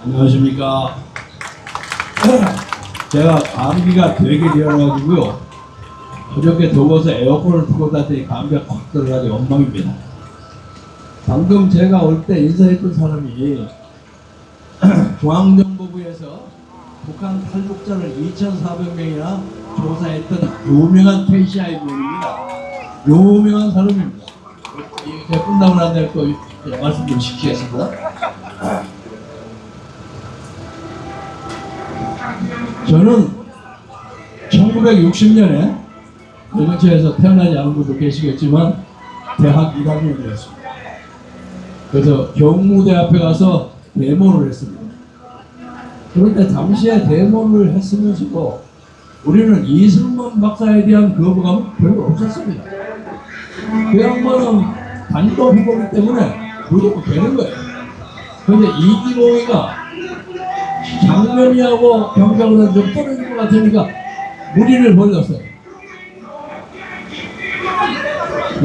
안녕하십니까. 제가 감기가 되게 되어가지고요. 그저께 더워서 에어컨을 틀고 잤더니 감기가 확 들어가지고 엉망입니다. 방금 제가 올 때 인사했던 사람이 중앙정보부에서 북한 탈북자를 2,400명이나 조사했던 유명한 KCI입니다. 유명한 사람입니다. 제가 끝나고 난 다음에 또 말씀 좀 시키겠습니다. 저는 1960년에 이 근처에서 태어나지 않은 분도 계시겠지만 대학 1학년이었습니다. 그래서 경무대 앞에 가서 데모를 했습니다. 그런데 당시에 데모를 했으면서도 우리는 이승만 박사에 대한 거부감은 별로 없었습니다. 그 양반은 단독 후보이기 때문에 무조건 되는 거예요. 그런데 이기봉이가 장면이하고 경장보다 좀 떨어진 것 같으니까 무리를 벌렸어요.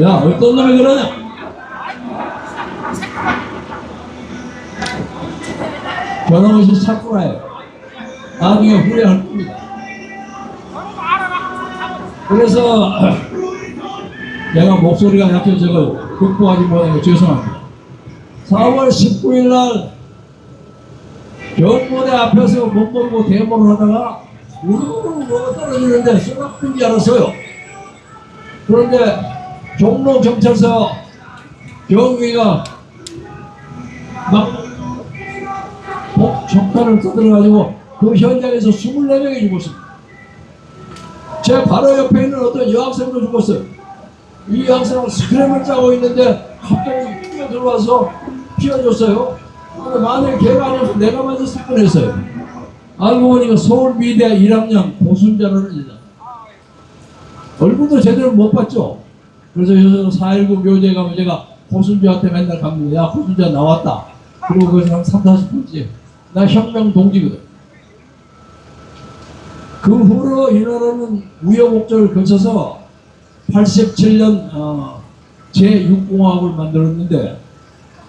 야, 어떤 놈이 그러냐? 변함없이 사쿠라예요. 나중에 후회할 겁니다. 그래서 내가 목소리가 약해서 저걸 극복하지 못하고 죄송합니다. 4월 19일 날 경무대 앞에서 못 보고 데모를 하다가 우르르 뭐가 떨어지는데 쏘락된 줄 알았어요. 그런데 종로 경찰서 경위가 막 적탄을 떠들어가지고 그 현장에서 24명이 죽었습니다. 제 바로 옆에 있는 어떤 여학생도 죽었어요. 이 여학생은 스크램을 짜고 있는데 갑자기 뛰어 들어와서 피워줬어요. 만약에 걔가 아니어서 내가 맞았을 뻔했어요. 알고 보니까 서울미대 1학년 고순자라는 여자. 얼굴도 제대로 못 봤죠. 그래서 요새 4.19 묘지에 가면 제가 고순자한테 맨날 갑니다. 야, 고순자 나왔다. 그리고 거기서 한 30-40분째 나 혁명 동지거든. 그 후로 이 나라는 우여곡절을 거쳐서 87년 제6공화국을 만들었는데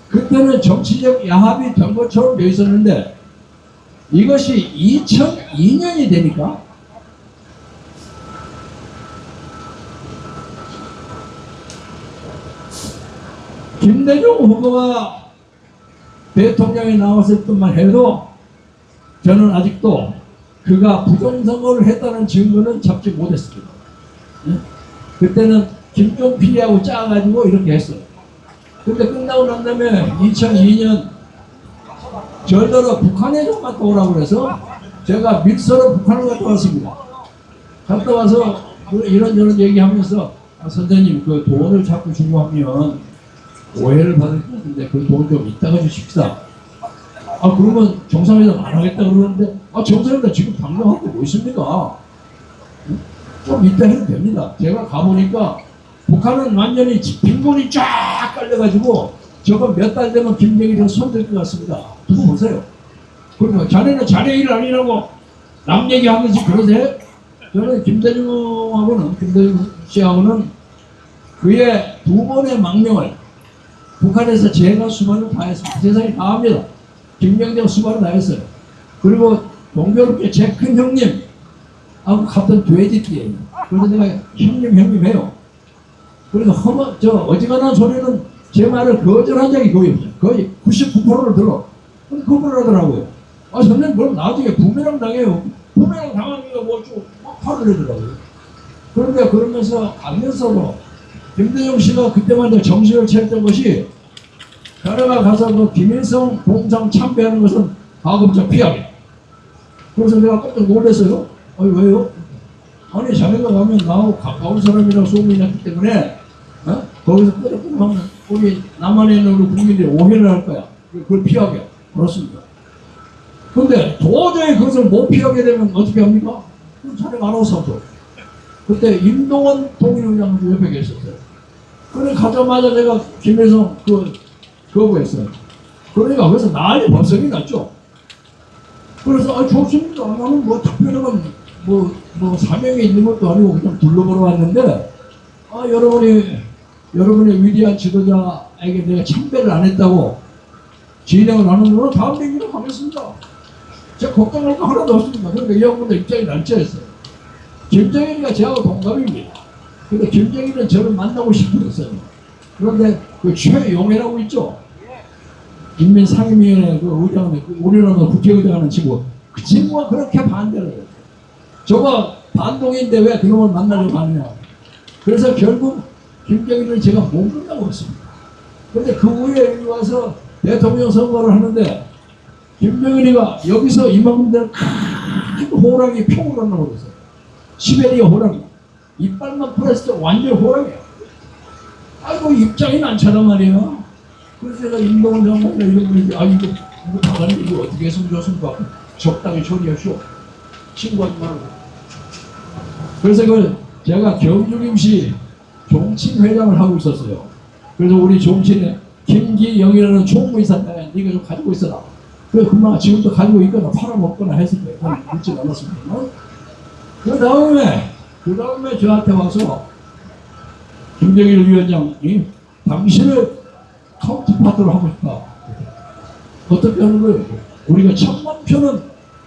그때는 정치적 야합이 된 것처럼 되어 있었는데 이것이 2002년이 되니까 김대중 후보가 대통령에 나왔을 때만 해도 저는 아직도 그가 부정선거를 했다는 증거는 잡지 못했습니다. 그때는 김종필이하고 짜가지고 이렇게 했어요. 근데 끝나고 난 다음에 2002년 절더러 북한에 좀 갔다 오라고 그래서 제가 밀서로 북한을 갔다 왔습니다. 갔다 와서 이런저런 얘기하면서 선생님 그 돈을 자꾸 주고 하면 오해를 받을 것 같은데 그 돈 좀 이따가 주십시다. 그러면 정상회담 안 하겠다 그러는데 정상회담 지금 당장하고 뭐 있습니까? 좀 이따 해도 됩니다. 제가 가보니까 북한은 완전히 빈곤이 쫙 깔려가지고 저거 몇 달 되면 김정일이랑 손댈 것 같습니다. 두고 보세요. 그러니까 자네는 자네 일 아니라고 남 얘기하면서 그러세요? 저는 김대중 씨하고는 그의 두 번의 망명을 북한에서 제가 수반을 다 했습니다. 세상이 다 합니다. 김경정 수반을 다 했어요. 그리고 동교롭게 제 큰 형님하고 같은 돼지띠예요. 그래서 내가 형님 해요. 그래서 어지간한 소리는 제 말을 거절한 적이 거의 없어요. 거의 99%를 들어. 근데 그걸 하더라고요. 선생님 그럼 나중에 부메랑 당해요. 부메랑 당하니까 뭐좀 화를 내더라고요. 그런데 그러면서 알면서도 김대중 씨가 그때만 정신을 차렸던 것이 자네가 가서 그 김일성 공장 참배하는 것은 가급적 피하게. 그래서 내가 깜짝 놀랐어요. 왜요? 아니 자네가 가면 나하고 가까운 사람이라고 소문이 났기 때문에 거기서 끄덕끄덕하면 우리 남한에 있는 우리 국민들이 오해를 할 거야. 그걸 피하게. 그렇습니다. 근데 도저히 그것을 못 피하게 되면 어떻게 합니까? 그럼 자네가 알아서 하죠. 그때 임동원 통일위원장도 옆에 계셨어요. 그래 가자마자 내가 김일성 거부했어요. 그러니까 그래서 난리 법석이 났죠. 그래서 좋습니다. 나는 뭐 특별한 뭐 사명이 있는 것도 아니고 그냥 둘러보러 왔는데 여러분의 위대한 지도자에게 내가 참배를 안 했다고 진행을 하는 거로 다음 얘기를 하겠습니다. 제가 걱정할 거 하나도 없습니다. 그러니까 이 양반도 입장이 날짜였어요. 김정일이가 저하고 동갑입니다. 근데 김정일은 저를 만나고 싶었어요. 그런데 그 최용해라고 있죠. 인민상임위원회 그 의장은 우리나라 국회의장하는 친구, 그 친구가 그렇게 반대를 해요. 저거 반동인데 왜 그놈을 만나려고 하느냐. 그래서 결국 김정일을 제가 못 만나고 있습니다. 그런데 그 후에 여기 와서 대통령 선거를 하는데 김정일이가 여기서 이만큼 되는 큰 호랑이 표를 하려고 그랬어요. 시베리아 호랑이. 이빨만 풀었을 때 완전 호랑이야. 아이고 입장이 많잖아 말이에요. 그래서 제가 임동원 장관이나 이런 분이 이거 당연히 이거 어떻게 했으면 좋습니까? 적당히 처리하시오. 친구하지 말고. 그래서 그걸 제가 경주김씨 종친회장을 하고 있었어요. 그래서 우리 종친에 김기영이라는 총무이사인데 네가 좀 가지고 있어라. 그래 금방 지금도 가지고 있거나 팔아먹거나 했을 때 묻지 않았습니다. 그 다음에 저한테 와서 김정일 위원장이 당신을 카운트파트로 하고 싶다. 어떻게 하는 거예요? 우리가 1000만 표는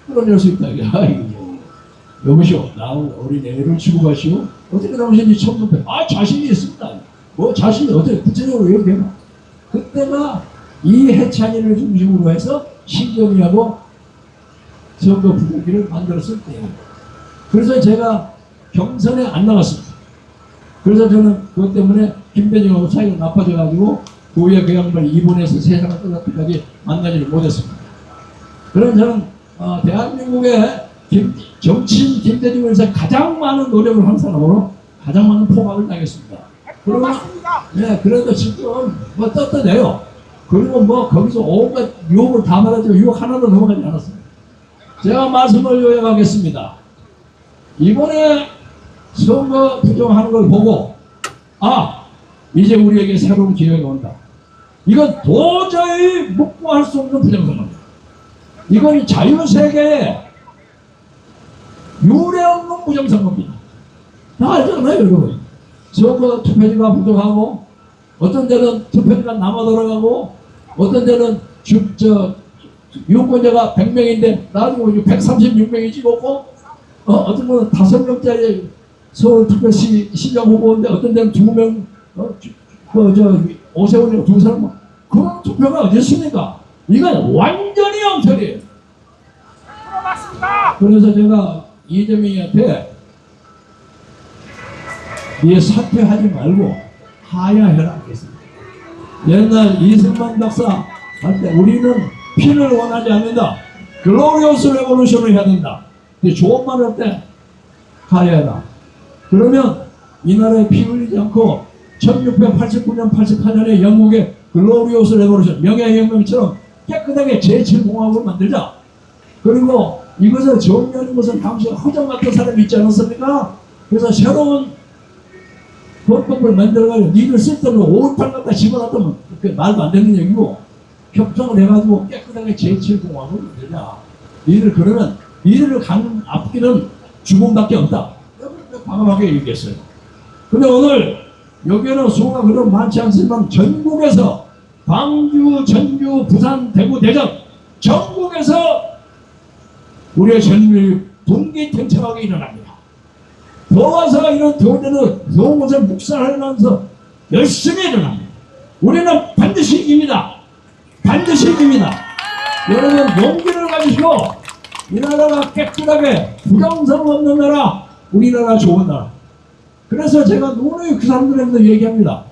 끌어낼 수 있다. 아이고, 여보시오, 나 어린 애를 치고 가시오? 어떻게 당신이 1000만 표? 아, 자신이 있습니다. 뭐 자신이 어떻게 구체적으로 얘기해봐. 그때가 이해찬이를 중심으로 해서 신경이하고 선거 부동기를 만들었을 때예요. 그래서 제가 경선에 안 나갔습니다. 그래서 저는 그것 때문에 김대중하고 사이가 나빠져가지고 그 후에 그 양반을 입원해서 세상을 떠날 때까지 만나지를 못했습니다. 그런 저는 대한민국의 정치인 김대중을 위해서 가장 많은 노력을 한 사람으로 가장 많은 포박을 당했습니다. 네, 그래도 지금 뭐 떳떳해요. 그리고 뭐 거기서 온갖 유혹을 다 받았지만 유혹 하나도 넘어가지 않았어요. 제가 말씀을 요약하겠습니다. 이번에 선거 부정하는 걸 보고 이제 우리에게 새로운 기회가 온다. 이건 도저히 묵과할 수 없는 부정선거입니다. 이건 자유세계에 유례 없는 부정선거입니다. 다 알잖아요, 여러분. 선거 투표지가 부족하고 어떤 데는 투표지가 남아 돌아가고 어떤 데는 유권자가 100명인데 나중에 136명이 찍었고 어떤 거는 5명짜리 서울 특별시 시장 후보인데 어떤 데는 2명 오세훈이가 2사람 그런 투표가 어디 있습니까? 이건 완전히 엉터리예요. 그래서 제가 이재명이한테 네 사퇴하지 말고 하야해라 했습니다. 옛날 이승만 박사 할 때 우리는 피를 원하지 않는다. 글로리오스 레볼루션을 해야 된다. 근데 좋은 말 할 때 하야해라. 그러면 이 나라에 피 흘리지 않고 1689년 88년에 영국의 글로리오스 레볼루션 명예혁명처럼 깨끗하게 제7공화국을 만들자. 그리고 이것을 정리하는 것은 당시 허정 같은 사람이 있지 않았습니까? 그래서 새로운 헌법을 만들어가지고 니들 쓸데없는 오탄 갖다 집어넣었다면 말도 안 되는 얘기고 협정을 해가지고 깨끗하게 제7공화국을 만들자. 니들 그러면 니들을 가는 앞길은 죽음밖에 없다. 과감하게 얘기했어요. 근데 오늘 여기는 수가 그런 많지 않지만 전국에서 광주, 전주, 부산, 대구, 대전 전국에서 우리의 전율이 분기탱천하게 일어납니다. 더워서 이런 더울 때는 더운 곳을 묵살하면서 열심히 일어납니다. 우리는 반드시 이깁니다. 반드시 이깁니다. 여러분 용기를 가지시고 이 나라가 깨끗하게 부정선거 없는 나라, 우리나라 좋은 나라. 그래서 제가 누누이 그 사람들한테 얘기합니다.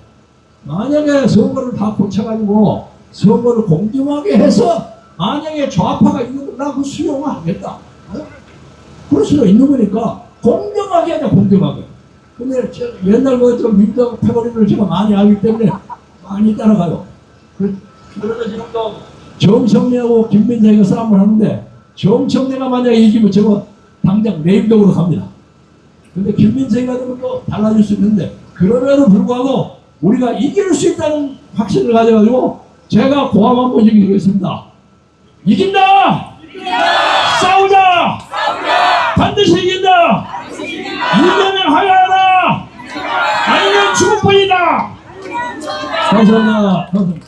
만약에 선거를 다 고쳐가지고 선거를 공정하게 해서 만약에 좌파가 있는 거 나 그 수용하겠다. 그럴 수도 있는 거니까 공정하게 하자, 공정하게. 근데 옛날 좀 민주당 패거리를 제가 많이 알기 때문에 많이 따라가요. 그래서 지금도 정청래하고 김민석이가 싸움을 하는데 정청래가 만약에 이기면 제가 당장 내임동으로 갑니다. 근데 김민석이가 되면 또 달라질 수 있는데 그럼에도 불구하고 우리가 이길 수 있다는 확신을 가져가지고 제가 고함 한번 얘기하겠습니다. 이긴다! 싸우자! 반드시 이긴다! 이기면 하야하라! 아니면 죽을 뿐이다! 감사합니다.